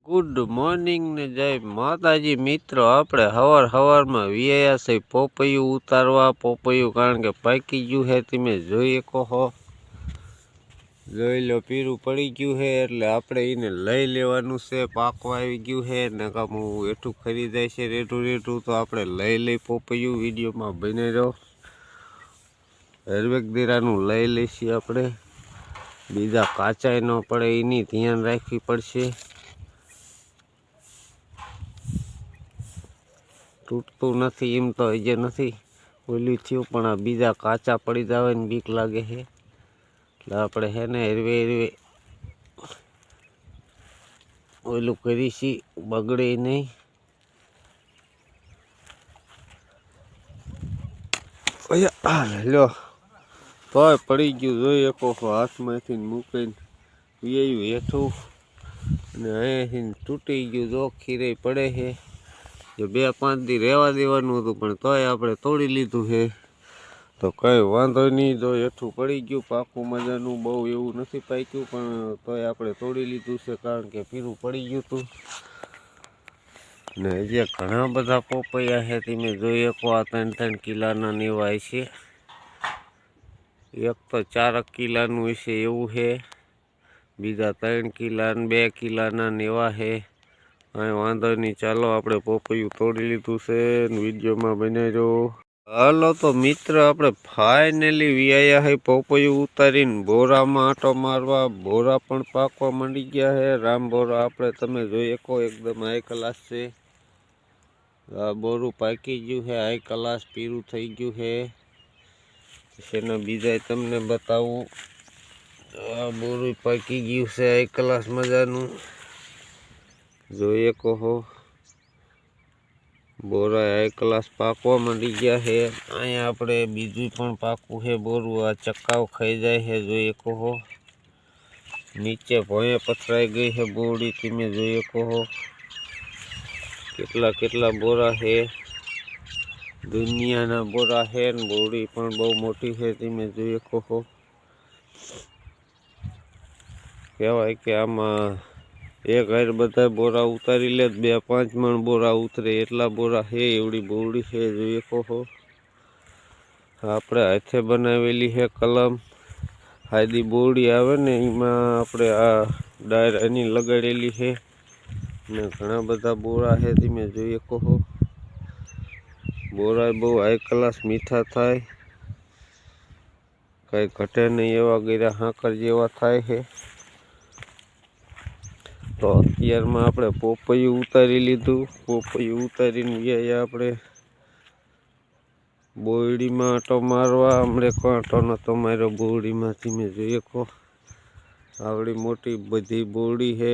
Good morning ને જય માતાજી મિત્રો, આપણે હવારમાં વિયા છે પોપૈયું ઉતારવા. પોપૈયું કારણ કે પાકી ગયું છે, તમે જોઈ શકો. જોઈ લો, પીરું પડી ગયું છે એટલે આપણે એને લઈ લેવાનું છે. પાકવા આવી ગયું છે ને કામ એઠું ખરીદાય છે રેટું તો આપણે લઈ પોપૈયું. વિડીયોમાં બને રહો. હરવેક દીરાનું લઈ લઈશું આપણે. બીજા કાચાઈ ન પડે એની ધ્યાન રાખવી પડશે. તૂટતું નથી એમ તો હજી નથી ઓલું થયું, પણ આ બીજા કાચા પડી જાવે ને બીક લાગે છે એટલે આપણે હે ને હરવે ઓલું કરીશી, બગડે નહીં. લ્યો તોય પડી ગયું, જોઈ શકો. હાથમાંથી મૂકીને પીયું હેઠું અને અહીંયાથી તૂટી ગયું. જો ખીરે પડે છે. જો 2-5 દી રહેવા દેવાનું હતું પણ તોય આપણે તોડી લીધું છે, તો કંઈ વાંધો નહીં. જો હેઠું પડી ગયું પાકું મજાનું, બહુ એવું નથી પાક્યું પણ તોય આપણે તોડી લીધું છે કારણ કે પીરું પડી ગયું હતું. ને હજી ઘણા બધા પોપૈયા છે, તમે જોઈ શકો. આ 3-3 કિલાના નેવા છે. એક તો 4 કિલાનું હશે એવું છે, બીજા 3 કિલા 2 કિલાના નેવા છે. કાંઈ વાંધો નહીં, ચાલો આપણે પોપૈયું તોડી લીધું છે. વિડીયોમાં બનાવી દો. હાલો તો મિત્ર, આપણે ફાઇનલી વિયા છે પોપૈયું ઉતારીને બોરામાં આંટો મારવા. બોરા પણ પાકવા માંડી ગયા છે. રામ બોરા આપણે તમે જોઈ શકો, એકદમ હાઈ ક્લાસ છે. આ બોરું પાકી ગયું છે, હાઈ ક્લાસ પીરું થઈ ગયું છે. એના બીજા તમને બતાવું. આ બોરું પાકી ગયું છે હાઈ ક્લાસ મજાનું, જોઈ શકો. બોરા હાઈ ક્લાસ પાકવા માંડી ગયા છે. અહીંયા આપણે બીજું પણ પાકું છે બોરું. આ ચક્કાઓ ખાઈ જાય છે, જોઈ શકો. નીચે ભોંય પથરાઈ ગઈ છે બોરડી, તમે જોઈ શકો. કેટલા બોરા છે. દુનિયાના બોરા છે ને બોરડી પણ બહુ મોટી છે, તમે જોઈ શકો. કહેવાય કે આમાં એક હાર બધા બોરા ઉતારી લે 2-5 મણ બોરા ઉતરે એટલા બોરા છે. એવડી બોરડી છે, જોઈ શકો. આપણે હાથે બનાવેલી છે કલમ. હાદી બોરડી આવે ને એમાં આપણે આ ડાયર એની લગાડેલી છે ને ઘણા બધા બોરા છે, તમે જોઈ શકો. બોરા બહુ હાઈ ક્લાસ મીઠા થાય, કઈ ઘટે નહીં એવા ગીરા હાંકર જેવા થાય છે. તો અત્યારમાં આપણે પોપૈયું ઉતારી લીધું. પોપૈયું ઉતારીને ગયા આપણે બોરડીમાં આંટો મારવા. હમણે આંટો નતો માર્યો બોરડીમાં, તમે જોઈ શકો. આવડી મોટી બધી બોરડી છે.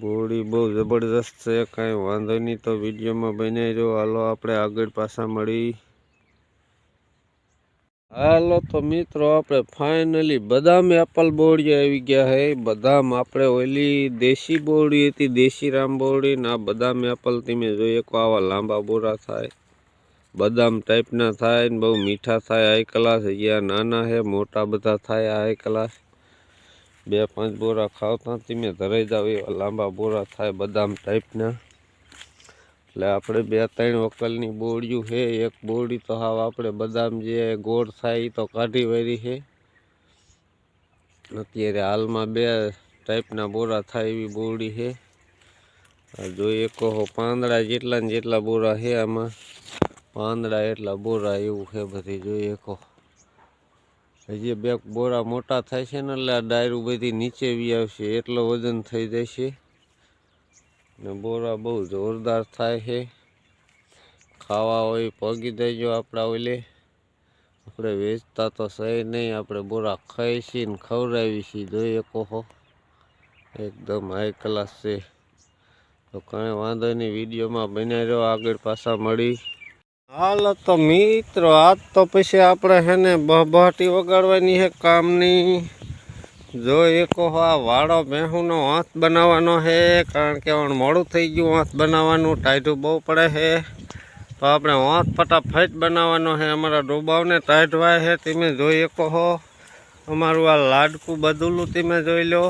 બોરડી બહુ જબરદસ્ત છે, કાંઈ વાંધો નહીં. તો વિડીયોમાં બનાવી દો. હાલો આપણે આગળ પાછા મળી. હાલો તો મિત્રો, આપણે ફાઇનલી બદામ એપલ બોરડી આવી ગયા છે. બદામ આપણે ઓલી દેશી બોરડી હતી, દેશી રામ બોરડી, ને આ બદામ એપલ તમે જોઈ શકો. આવા લાંબા બોરા થાય, બદામ ટાઈપના થાય ને બહુ મીઠા થાય, હાઈ ક્લાસ. અહીંયા નાના છે, મોટા બધા થાય હાઈ ક્લાસ. 2-5 બોરા ખાવતા તમે ધરાઈ જાવ એવા લાંબા બોરા થાય બદામ ટાઈપના. એટલે આપણે 2-3 વકલની બોરડિયું છે. એક બોરડી તો હાવ આપણે બદામ જે ગોળ થાય એ તો કાઢી વારી છે. અત્યારે હાલમાં 2 ટાઈપના બોરા થાય એવી બોરડી છે. જોઈ શકો. પાંદડા જેટલા ને જેટલા બોરા છે આમાં, પાંદડા એટલા બોરા એવું છે બધી, જોઈ શકો. હજી 2 બોરા મોટા થાય છે ને એટલે આ ડાયરું બધી નીચે વી આવશે, એટલો વજન થઈ જાય છે. ને બોરા બહુ જોરદાર થાય છે. ખાવા હોય પગી દેજો. આપણા ઓલે આપણે વેચતા તો સહી નહીં, આપણે બોરા ખાઈ છીએ ને ખવડાવી છીએ, જોઈ શકો. એકદમ હાઈ ક્લાસ છે. તો કાંઈ વાંધો નહીં, વિડીયોમાં બનાવી રહ્યો. આગળ પાછા મળી. હાલો તો મિત્રો, આજ તો પછી આપણે છે ને બહબહાટી વગાડવાની છે કામની. જો એકો આ વાળો ભેહુંનો હાથ બનાવવાનો છે, કારણ કે હવે મોડું થઈ ગયું હાથ બનાવવાનું, ટાઈટું બહુ પડે છે. તો આપણે હાથ ફટાફટ બનાવવાનો છે. અમારા ડોબાવને ટાઈટ વાય છે, તમે જોઈ શકો. અમારું આ લાડકું બદલું તમે જોઈ લો.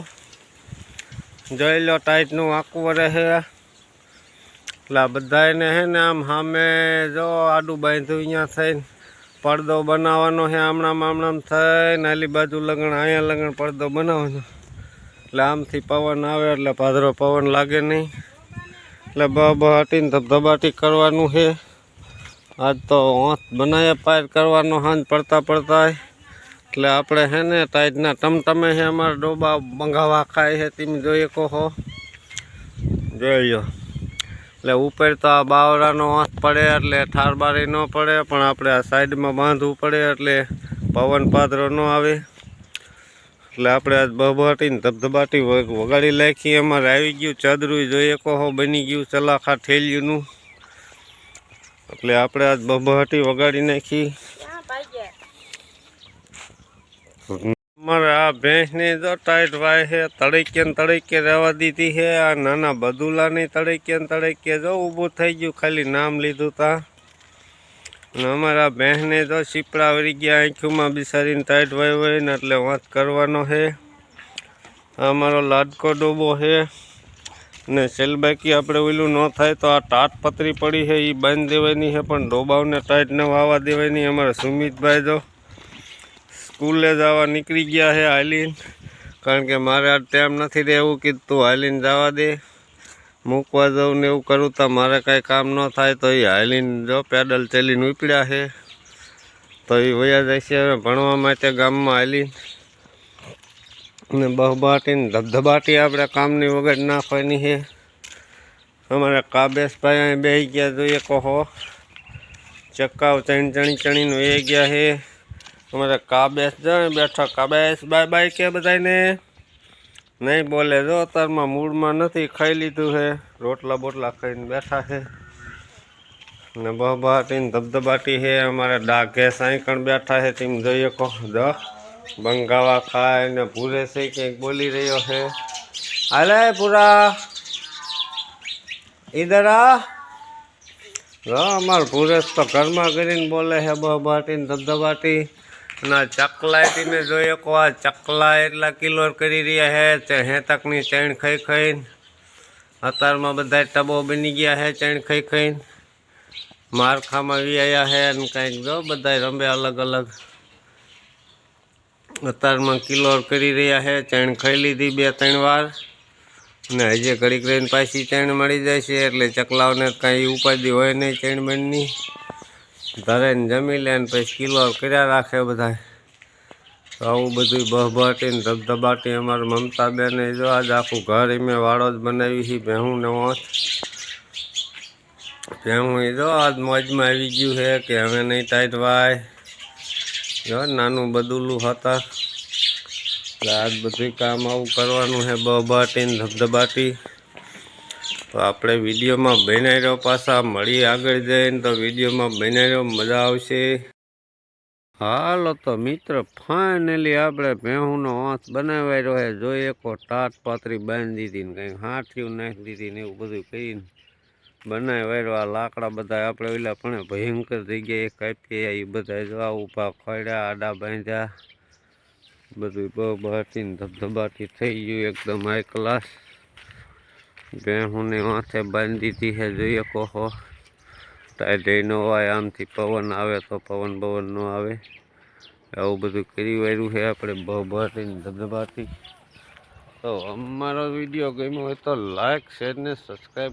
જોઈ લો ટાઈટનું આખું વરે છે એટલે આ બધાને હે ને આમ સામે જો આડું બાંધ્યું અહીંયા થઈને પડદો બનાવવાનો છે હમણાં થઈને આલી બાજુ લગણ અહીંયા લગણ પડદો બનાવવાનો એટલે આમથી પવન આવે એટલે ભાદરો પવન લાગે નહીં એટલે બહાટીને ધબધબાટી કરવાનું છે આજ તો હોંથ બનાવ્યા પાર કરવાનો હાંજ પડતા એટલે આપણે છે ને ટાઈટના ટમટમે છે અમારા ડોબા બંગાવા ખાય છે તમે જોઈએ કહો જોઈ લો એટલે ઉપર તો આ બાવરાનો હાથ પડે એટલે ઠારબારી ન પડે પણ આપણે આ સાઈડમાં બાંધવું પડે એટલે પવન પાદરો ન આવે એટલે આપણે આજ બહબાટીને ધબધબાટી વગાડી નાખી અમારે આવી ગયું ચાદરું જોઈએ કહો બની ગયું ચલાખા ઠેલિયુંનું એટલે આપણે આજ બહબાટી વગાડી નાખી અમારે આ ભેંસની જો ટાઈટ વાય છે તડકે રહેવા દીધી છે આ નાના બદુલાની તડકે જો ઊભું થઈ ગયું ખાલી નામ લીધું તા અને અમારા ભેંસને જો સીપડા વળી ગયા આંખોમાં બિસારીને ટાઈટ વાય હોય ને એટલે વાત કરવાનો છે અમારો લાડકો ડોબો છે ને સેલબાકી આપણે ઓલું ન થાય તો આ ટાટ પતરી પડી છે એ બાંધી દેવાની છે પણ ડોબાઓને ટાઈટ ન વાવા દેવાની અમારા સુમિતભાઈ જો સ્કૂલે જવા નીકળી ગયા છે હાલીને કારણ કે મારે આ ટાઈમ નથી રહેવું કીધું તું હાલીને જવા દે મૂકવા જાઉં ને એવું કરું તો મારે કાંઈ કામ ન થાય તો એ હાલીને જો પેડલ ચાલીને ઉપડ્યા છે તો એ વયા જાય છે હવે ભણવા માટે ગામમાં હાલીને ને બહબાટીને ધબધબાટી આપણે કામની વગર નાખવાની છે અમારે કાબેશભાઈ અહીં બેસી ગયા જોઈએ કહો ચક્કાઓ ચણીનું એ ગયા છે અમારે કાબેશ જાય બેઠા કાબેશ બાય કે બધાને નહીં બોલે જો અત્યારમાં મૂડમાં નથી ખાઈ લીધું છે રોટલા બોટલા ખાઈને બેઠા છે ને બહબાટીને ધબધબાટી છે અમારે ડાઘે સાંઈકણ બેઠા છે તેમ જોઈએ કહો જો બંગાવા ખાય ને ભૂરે છે કંઈક બોલી રહ્યો છે અરે પૂરા ઈધર આ અમારે ભૂરેશ તો ઘરમાં કરીને બોલે છે બહબાટીને ધબધબાટી ના ચકલાટીને જોઈએ કો આ ચકલા એટલા કિલો કરી રહ્યા છે 60ની ચેણ ખાઈને અત્યારમાં બધા ટબો બની ગયા છે ચેણ ખાઈને મારખામાં વ્યાયા છે અને કંઈક જો બધા રમે અલગ અત્યારમાં કિલો કરી રહ્યા છે ચેણ ખાઈ લીધી 2-3 વાર ને હજી ઘડીક રહીને પાછી ચેણ મળી જાય છે એટલે ચકલાઓને કાંઈ ઉપાધિ હોય નહીં ચેણ બેણની ધરેને જમી લે ને પછી કિલો કર્યા રાખે બધા આવું બધું બહબાટીને ધબધબાટી અમારા મમતાબેને જો આજ આખું ઘર મેં વાળો જ બનાવી છે ભેહું ને ભેહું એ જો આજ મોજમાં આવી ગયું છે કે હવે નહીં ટાઈટ વાય જો નાનું બદુલું હતા એટલે આજ બધું કામ આવું કરવાનું છે બહબાટીને ધબધબાટી તો આપણે વિડીયોમાં બનાવી રહ્યો પાછા મળી આગળ જઈને તો વિડીયોમાં બનાવી રહ્યો મજા આવશે હાલો તો મિત્ર ફાઇનલી આપણે ભેહુંનો હાથ બનાવી રહ્યો છે જોઈએ કો ટાટ પાતરી બાંધી દીધી ને કંઈક હાથિયું નાખી દીધી ને એવું બધું કરીને બનાવી રહ્યો આ લાકડા બધા આપણે ઓલા પણ ભયંકર જગ્યાએ કાપીએ એ બધા જો ઊભા ખોડ્યા આડા બાંધ્યા બધું બહબાટીને ધબધબાટી થઈ ગયું એકદમ હાઈ ક્લાસ ભેહુંને માથે બાંધી દીધી છે જોઈએ કહો ટાઈટ ન હોય આમથી પવન આવે તો પવન ન આવે આવું બધું કરી વાર્યું છે આપણે બહબાટીને ધબધબાટી તો અમારો વિડીયો ગમ્યો હોય તો લાઈક શેર ને સબસ્ક્રાઈબ